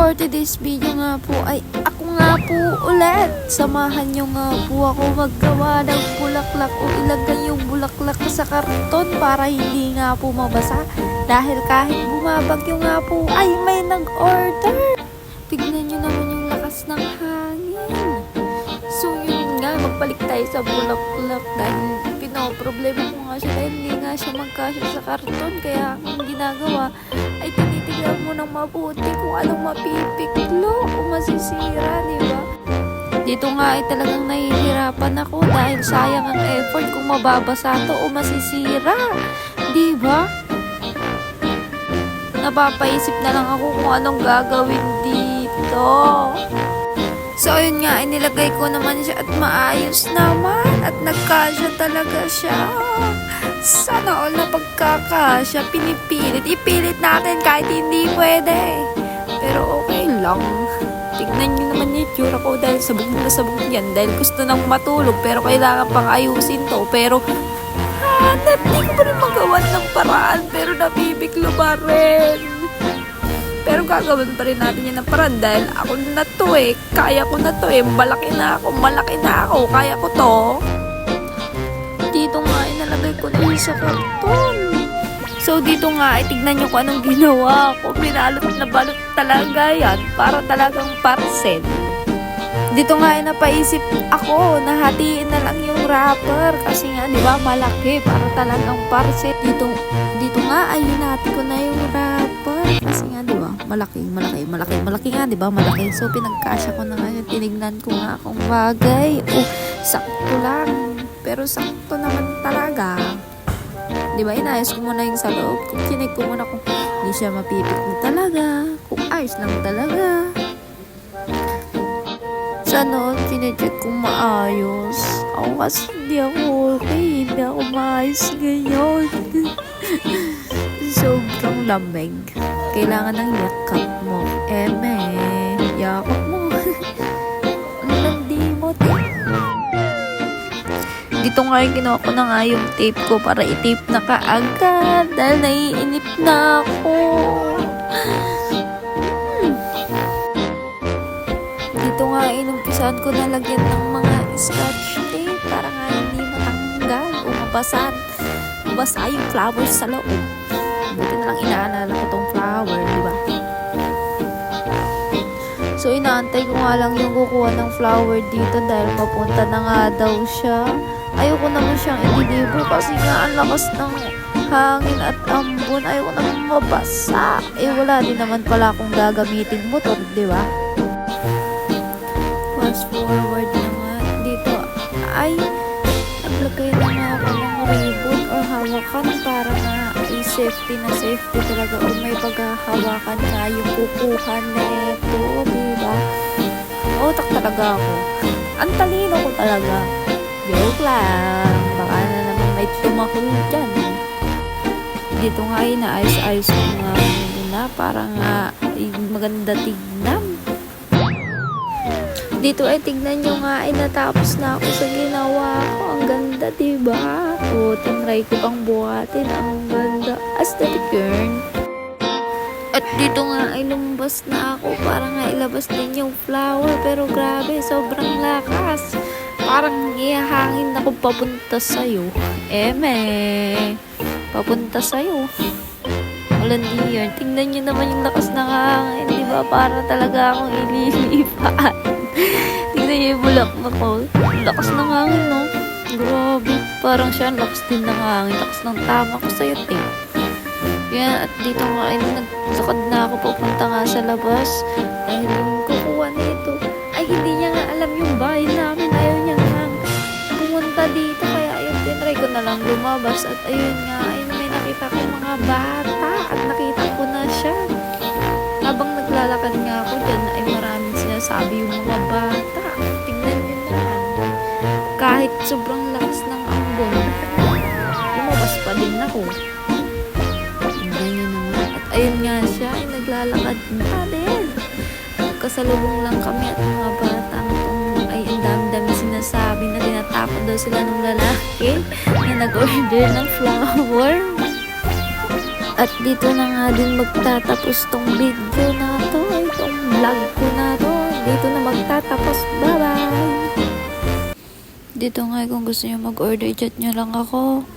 For today's video nga po ay ako nga po ulit. Samahan nyo nga po ako maggawa ng bulaklak o ilagay yung bulaklak sa karton para hindi nga po mabasa. Dahil kahit bumabagyo nga po ay may nag-order. Tignan nyo naman yung lakas ng hangin. So yun nga, magbalik tayo sa bulaklak dahil pinoproblema ko nga siya dahil hindi nga siya magkasya sa karton. Kaya ang ginagawa ay tinitignan mo ng mabuti kung anong mapipiklo o masisira, di ba? Dito nga ay talagang nahihirapan ako dahil sayang ang effort kung mababasa to o masisira, di ba? Napapaisip na lang ako kung anong gagawin dito. So, ayun nga, inilagay ko naman siya at maayos naman. At nagkasya talaga siya. Sana all na pagkakasya, pinipilit. Ipilit natin kahit hindi pwede. Pero okay lang. Tignan nyo naman yung tsura ko dahil sabog na sabog yan. Dahil gusto nang matulog pero kailangan pang ayusin to. Pero, hindi ko pa rin magawa ng paraan. Pero nabibiglo pa rin. Pero gagawin pa rin natin yan ng paraan dahil ako na to eh. Kaya ko na to eh. Malaki na ako. Kaya ko to. Dito nga inalagay ko na yun sa karton. So dito nga ay tignan nyo kung anong ginawa ko. Binalot na balot talaga yan para talagang parcel. Dito nga ay napaisip ako na hatiin na lang yung wrapper. Kasi nga di ba malaki para talagang parcel. Dito nga ay hinati ko na yung wrapper. Kasi nga di ba malaki nga di ba malaki. So pinagkasya ko na nga yun. Tinignan ko nga kung bagay. Sakto lang. Pero sakto naman talaga. Di ba inayos ko muna yung sa loob. Chinig ko muna kung hindi siya mapipiklo talaga. Kung ayos lang talaga. Sa noon, chinecheck kung maayos. Ako kasi hindi ako okay. Hindi ako maayos ngayon. Sobrang lamig. Kailangan ng yakap mo. Yakap mo. Ang landimot eh. Dito nga yung ginawa ko na nga yung tape ko para i-tape na kaagad. Dahil naiinip na ako. Dito nga inumpisahan ko na lagyan ng mga scotch tape para nga hindi matanggal o mabasa yung flowers sa loob. Buti na lang inaalala ko tong flower, di ba? So inaantay ko nga lang yung kukuha ng flower dito dahil papunta na nga daw siya. Ayoko naman siyang i-deliver kasi nga ang lakas ng hangin at ambon. Ayoko naman mabasa. Wala din naman pala akong gagamitin motor, di ba? Fast forward na nga dito ay naglagay na nga ako ng ribbon or hawakan para nga safety talaga o may paghahawakan nga yung kukuha neto, diba? Otak talaga ako. Ang talino ko talaga. Joke lang. Baka na naman may tumahol dyan. Dito nga ay naayos-ayos ko nga muna para nga maganda tignan. Dito ay tignan nyo nga ay natapos na ako sa ginawa ko. Ang ganda, diba? Tinry ko pang buhatin. Ang ganda. Aesthetic girl. At dito nga ay lumabas na ako para nga ilabas din yung flower. Pero grabe, sobrang lakas. Parang ihahangin ako papunta sa'yo. Papunta sa'yo. Walang diyan. Tingnan nyo naman yung lakas ng hangin. Diba? Para talaga akong ililipat. Tingnan nyo yung bulaklak ko. Lakas ng hangin, no? Grabe. Parang siya, lakas din ng hangin. Lakas ng tama ko sa'yo, te. Yan, at dito nga ay naglakad na ako papunta nga sa labas. Dahil yung kukuha nito ay hindi niya nga alam yung bahay namin. Ayaw niya nga pumunta dito. Kaya ayun, tinry ko na lang lumabas. At ayun nga, ay may nakita ko mga bata. At nakita ko na siya. Habang naglalakad nga ako dyan, ay maraming sinasabi yung mga bata. Tingnan nyo na yan. Kahit sobrang lakas ng ambon, lumabas pa din ako. Tingnan nyo naman. At ayun nga siya, ay naglalakad na din. Kasalubong lang kami at mga bata. Ay ang dami-dami sinasabi na tinatapon daw sila ng lalaki na nag-order ng flower. At dito na nga din magtatapos tong video na to. Itong vlog ko na to dito na magtatapos. Bye-bye! Dito nga kung gusto nyo mag-order, chat nyo lang ako.